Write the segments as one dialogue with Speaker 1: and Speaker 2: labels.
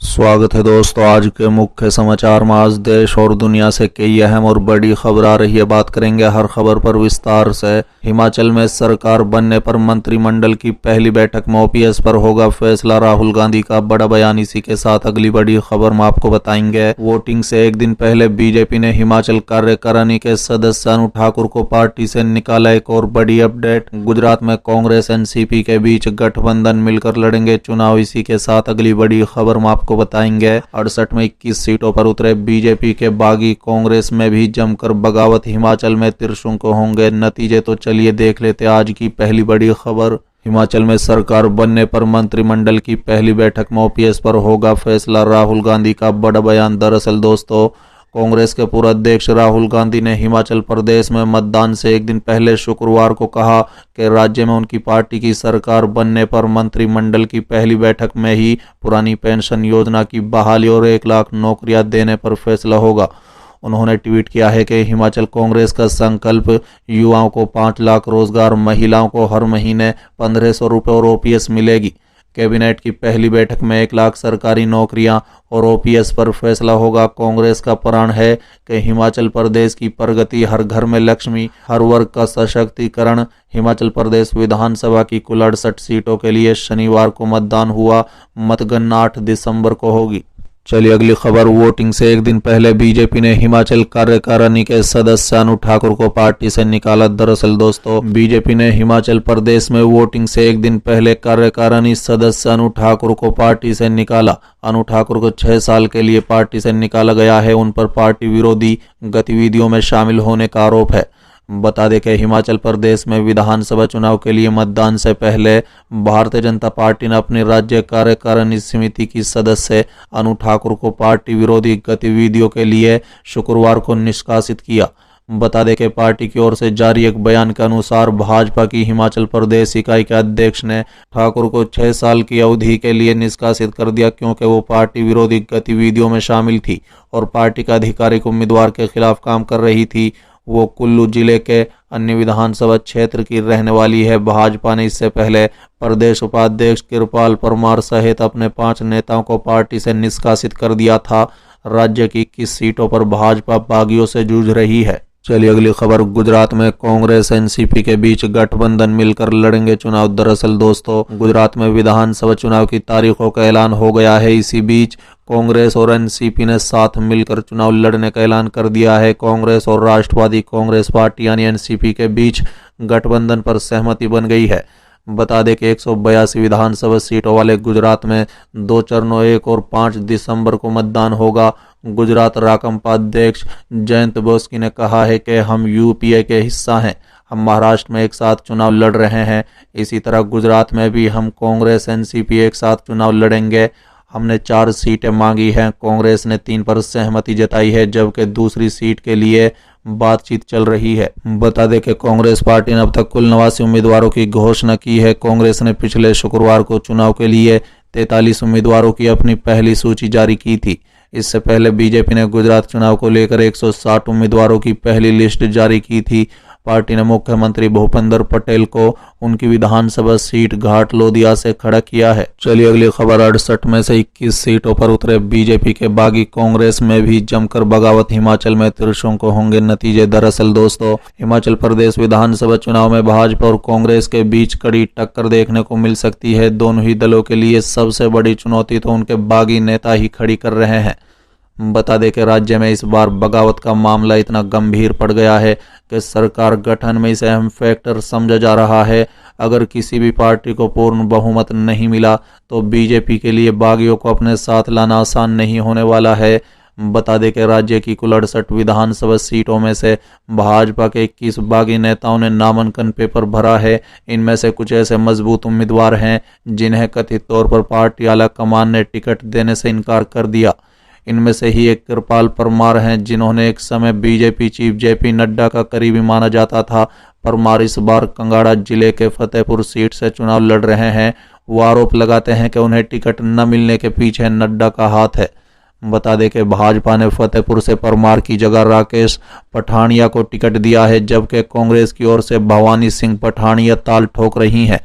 Speaker 1: स्वागत है दोस्तों। आज के मुख्य समाचार में आज देश और दुनिया से कई अहम और बड़ी खबर आ रही है। बात करेंगे हर खबर पर विस्तार से। हिमाचल में सरकार बनने पर मंत्रिमंडल की पहली बैठक में ओपीएस पर होगा फैसला। राहुल गांधी का बड़ा बयान। इसी के साथ अगली बड़ी खबर में आपको बताएंगे। वोटिंग से एक दिन पहले बीजेपी ने हिमाचल कार्यकारिणी के सदस्य अनु ठाकुर को पार्टी से निकाला। एक और बड़ी अपडेट, गुजरात में कांग्रेस एनसीपी के बीच गठबंधन मिलकर लड़ेंगे चुनाव। इसी के साथ अगली बड़ी खबर में आपको बताएंगे 68 में 21 सीटों पर उतरे बीजेपी के बागी। कांग्रेस में भी जमकर बगावत। हिमाचल में त्रिशंकु होंगे नतीजे। तो चलिए देख लेते आज की पहली बड़ी खबर। हिमाचल में सरकार बनने पर मंत्रिमंडल की पहली बैठक में ओपीएस पर होगा फैसला। राहुल गांधी का बड़ा बयान। दरअसल दोस्तों, कांग्रेस के पूर्व अध्यक्ष राहुल गांधी ने हिमाचल प्रदेश में मतदान से एक दिन पहले शुक्रवार को कहा कि राज्य में उनकी पार्टी की सरकार बनने पर मंत्रिमंडल की पहली बैठक में ही पुरानी पेंशन योजना की बहाली और 1 लाख नौकरियां देने पर फैसला होगा। उन्होंने ट्वीट किया है कि हिमाचल कांग्रेस का संकल्प युवाओं को 5 लाख रोजगार, महिलाओं को हर महीने 1500 रुपये और ओपीएस मिलेगी। कैबिनेट की पहली बैठक में 1 लाख सरकारी नौकरियां और ओपीएस पर फैसला होगा। कांग्रेस का प्रण है कि हिमाचल प्रदेश की प्रगति, हर घर में लक्ष्मी, हर वर्ग का सशक्तिकरण। हिमाचल प्रदेश विधानसभा की कुल 68 सीटों के लिए शनिवार को मतदान हुआ। मतगणना 8 दिसंबर को होगी। चलिए अगली खबर। वोटिंग से एक दिन पहले बीजेपी ने हिमाचल कार्यकारिणी के सदस्य अनु ठाकुर को पार्टी से निकाला। दरअसल दोस्तों, बीजेपी ने हिमाचल प्रदेश में वोटिंग से एक दिन पहले कार्यकारिणी सदस्य अनु ठाकुर को पार्टी से निकाला। अनु ठाकुर को 6 साल के लिए पार्टी से निकाला गया है। उन पर पार्टी विरोधी गतिविधियों में शामिल होने का आरोप है। बता दें कि हिमाचल प्रदेश में विधानसभा चुनाव के लिए मतदान से पहले भारतीय जनता पार्टी ने अपनी राज्य कार्यकारिणी समिति की सदस्य अनु ठाकुर को पार्टी विरोधी गतिविधियों के लिए शुक्रवार को निष्कासित किया। बता दें कि पार्टी की ओर से जारी एक बयान के अनुसार भाजपा की हिमाचल प्रदेश इकाई के अध्यक्ष ने ठाकुर को 6 साल की अवधि के लिए निष्कासित कर दिया, क्योंकि वो पार्टी विरोधी गतिविधियों में शामिल थी और पार्टी का आधिकारिक उम्मीदवार के खिलाफ काम कर रही थी। वो कुल्लू जिले के अन्य विधानसभा क्षेत्र की रहने वाली है। भाजपा ने इससे पहले प्रदेश उपाध्यक्ष कृपाल परमार सहित अपने 5 नेताओं को पार्टी से निष्कासित कर दिया था। राज्य की 21 सीटों पर भाजपा बागियों से जूझ रही है। चलिए अगली खबर। गुजरात में कांग्रेस एनसीपी के बीच गठबंधन मिलकर लड़ेंगे चुनाव। दरअसल दोस्तों, गुजरात में विधानसभा चुनाव की तारीखों का ऐलान हो गया है। इसी बीच कांग्रेस और एनसीपी ने साथ मिलकर चुनाव लड़ने का ऐलान कर दिया है। कांग्रेस और राष्ट्रवादी कांग्रेस पार्टी यानी एनसीपी के बीच गठबंधन पर सहमति बन गई है। बता दें कि 182 विधानसभा सीटों वाले गुजरात में 2 चरणों 1 और 5 दिसंबर को मतदान होगा। गुजरात राकंपा अध्यक्ष जयंत बोस्की ने कहा है कि हम यूपीए के हिस्सा हैं। हम महाराष्ट्र में एक साथ चुनाव लड़ रहे हैं। इसी तरह गुजरात में भी हम कांग्रेस एनसीपी एक साथ चुनाव लड़ेंगे। हमने 4 सीटें मांगी हैं। कांग्रेस ने 3 पर सहमति जताई है, जबकि दूसरी सीट के लिए बातचीत चल रही है। बता दें कि कांग्रेस पार्टी ने अब तक कुल 89 उम्मीदवारों की घोषणा की है। कांग्रेस ने पिछले शुक्रवार को चुनाव के लिए 43 उम्मीदवारों की अपनी पहली सूची जारी की थी। इससे पहले बीजेपी ने गुजरात चुनाव को लेकर 160 उम्मीदवारों की पहली लिस्ट जारी की थी। पार्टी ने मुख्यमंत्री भूपेंद्र पटेल को उनकी विधानसभा सीट घाट लोदिया से खड़ा किया है। चलिए अगली खबर। 68 में से 21 सीटों पर उतरे बीजेपी के बागी। कांग्रेस में भी जमकर बगावत। हिमाचल में त्रिशंकु होंगे नतीजे। दरअसल दोस्तों, हिमाचल प्रदेश विधानसभा चुनाव में भाजपा और कांग्रेस के बीच कड़ी टक्कर देखने को मिल सकती है। दोनों ही दलों के लिए सबसे बड़ी चुनौती तो उनके बागी नेता ही खड़ी कर रहे हैं। बता दें कि राज्य में इस बार बगावत का मामला इतना गंभीर पड़ गया है कि सरकार गठन में इसे अहम फैक्टर समझा जा रहा है। अगर किसी भी पार्टी को पूर्ण बहुमत नहीं मिला तो बीजेपी के लिए बागियों को अपने साथ लाना आसान नहीं होने वाला है। बता दें कि राज्य की कुल 68 विधानसभा सीटों में से भाजपा के 21 बागी नेताओं ने नामांकन पेपर भरा है। इनमें से कुछ ऐसे मजबूत उम्मीदवार हैं जिन्हें कथित तौर पर पार्टी आला कमान ने टिकट देने से इनकार कर दिया। इनमें से ही एक कृपाल परमार हैं, जिन्होंने एक समय बीजेपी चीफ जेपी नड्डा का करीबी माना जाता था। परमार इस बार कांगड़ा जिले के फतेहपुर सीट से चुनाव लड़ रहे हैं। वो आरोप लगाते हैं कि उन्हें टिकट न मिलने के पीछे नड्डा का हाथ है। बता दें कि भाजपा ने फतेहपुर से परमार की जगह राकेश पठानिया को टिकट दिया है, जबकि कांग्रेस की ओर से भवानी सिंह पठानिया ताल ठोक रही हैं।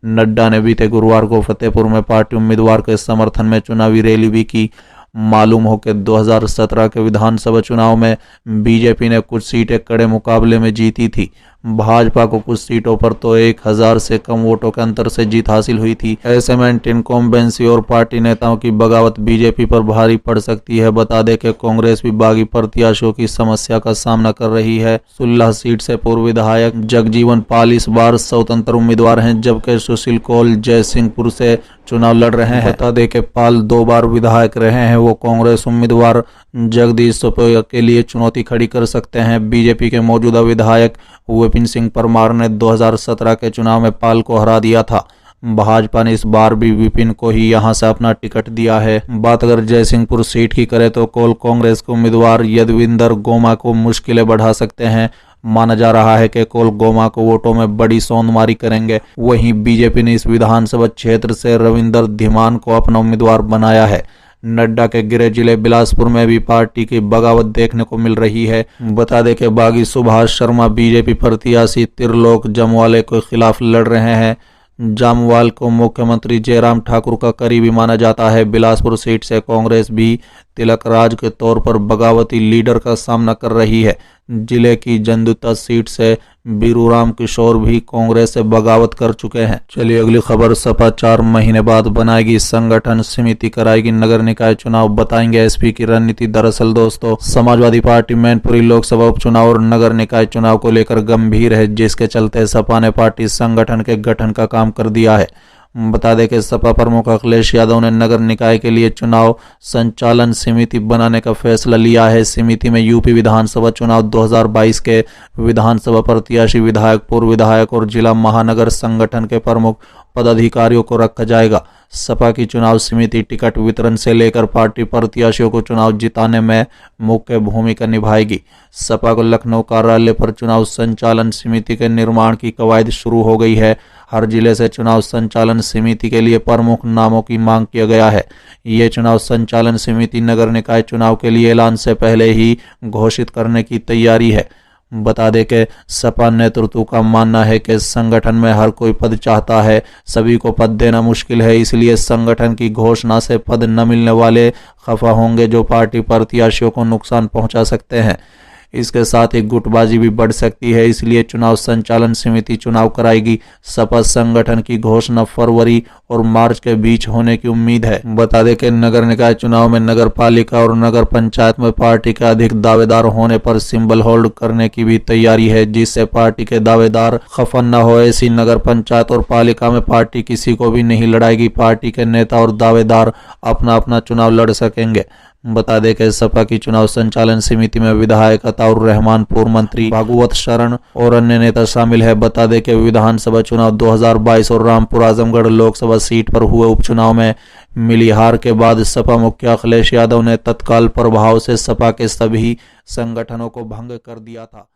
Speaker 1: नड्डा ने बीते गुरुवार को फतेहपुर में पार्टी उम्मीदवार के समर्थन में चुनावी रैली भी की। मालूम हो कि 2017 के विधानसभा चुनाव में बीजेपी ने कुछ सीटें कड़े मुकाबले में जीती थी। भाजपा को कुछ सीटों पर तो 1000 से कम वोटों के अंतर से जीत हासिल हुई थी। ऐसे में इनकम्बेंसी और पार्टी नेताओं की बगावत बीजेपी पर भारी पड़ सकती है। बता दें कि कांग्रेस भी बागी प्रत्याशियों की समस्या का सामना कर रही है। 16 सीट से पूर्व विधायक जगजीवन पाल इस बार स्वतंत्र उम्मीदवार हैं, जबकि सुशील कौल जयसिंहपुर से चुनाव लड़ रहे हैं। बता दें कि पाल 2 बार विधायक रहे हैं। वो कांग्रेस उम्मीदवार जगदीश सोपैया के लिए चुनौती खड़ी कर सकते हैं। बीजेपी के मौजूदा विधायक विपिन सिंह परमार ने 2017 के चुनाव में पाल को हरा दिया था। भाजपा ने इस बार भी विपिन को ही यहां से अपना टिकट दिया है। बात अगर जयसिंहपुर सीट की करें तो कौल कांग्रेस के उम्मीदवार यदविंदर गोमा को मुश्किलें बढ़ा सकते हैं। माना जा रहा है कि कौल गोमा को वोटों में बड़ी सौंदमारी करेंगे। वहीं बीजेपी ने इस विधानसभा क्षेत्र से रविंदर धीमान को अपना उम्मीदवार बनाया है। नड्डा के गृह जिले बिलासपुर में भी पार्टी की बगावत देखने को मिल रही है। बता दें कि बागी सुभाष शर्मा बीजेपी प्रत्याशी त्रिलोक जमवाले के खिलाफ लड़ रहे हैं। जामवाल को मुख्यमंत्री जयराम ठाकुर का करीबी माना जाता है। बिलासपुर सीट से कांग्रेस भी तिलक राज के तौर पर बगावती लीडर का सामना कर रही है। जिले की जंदुता सीट से बीरूराम किशोर भी कांग्रेस से बगावत कर चुके हैं। चलिए अगली खबर, सपा 4 महीने बाद बनाएगी संगठन समिति, कराएगी नगर निकाय चुनाव, बताएंगे एसपी की रणनीति। दरअसल दोस्तों, समाजवादी पार्टी मैनपुरी लोकसभा उपचुनाव और नगर निकाय चुनाव को लेकर गंभीर है, जिसके चलते सपा ने पार्टी संगठन के गठन का काम कर दिया है। बता दें कि सपा प्रमुख अखिलेश यादव ने नगर निकाय के लिए चुनाव संचालन समिति बनाने का फैसला लिया है। समिति में यूपी विधानसभा चुनाव 2022 के विधानसभा प्रत्याशी, विधायक, पूर्व विधायक और जिला महानगर संगठन के प्रमुख पदाधिकारियों को रखा जाएगा। सपा की चुनाव समिति टिकट वितरण से लेकर पार्टी प्रत्याशियों को चुनाव जिताने में मुख्य भूमिका निभाएगी। सपा को लखनऊ कार्यालय पर चुनाव संचालन समिति के निर्माण की कवायद शुरू हो गई है। हर जिले से चुनाव संचालन समिति के लिए प्रमुख नामों की मांग किया गया है। ये चुनाव संचालन समिति नगर निकाय चुनाव के लिए ऐलान से पहले ही घोषित करने की तैयारी है। बता दें कि सपा नेतृत्व का मानना है कि संगठन में हर कोई पद चाहता है, सभी को पद देना मुश्किल है, इसलिए संगठन की घोषणा से पद न मिलने वाले खफा होंगे, जो पार्टी प्रत्याशियों को नुकसान पहुंचा सकते हैं। इसके साथ ही गुटबाजी भी बढ़ सकती है, इसलिए चुनाव संचालन समिति चुनाव कराएगी। सपा संगठन की घोषणा फरवरी और मार्च के बीच होने की उम्मीद है। बता दें कि नगर निकाय चुनाव में नगर पालिका और नगर पंचायत में पार्टी के अधिक दावेदार होने पर सिंबल होल्ड करने की भी तैयारी है, जिससे पार्टी के दावेदार खफा न हो। ऐसी नगर पंचायत और पालिका में पार्टी किसी को भी नहीं लड़ाएगी। पार्टी के नेता और दावेदार अपना अपना चुनाव लड़ सकेंगे। बता दें कि सपा की चुनाव संचालन समिति में विधायक अताउर रहमान, पूर्व मंत्री भागवत शरण और अन्य नेता शामिल है। बता दें कि विधानसभा चुनाव 2022 और रामपुर आजमगढ़ लोकसभा सीट पर हुए उपचुनाव में मिली हार के बाद सपा मुखिया अखिलेश यादव ने तत्काल प्रभाव से सपा के सभी संगठनों को भंग कर दिया था।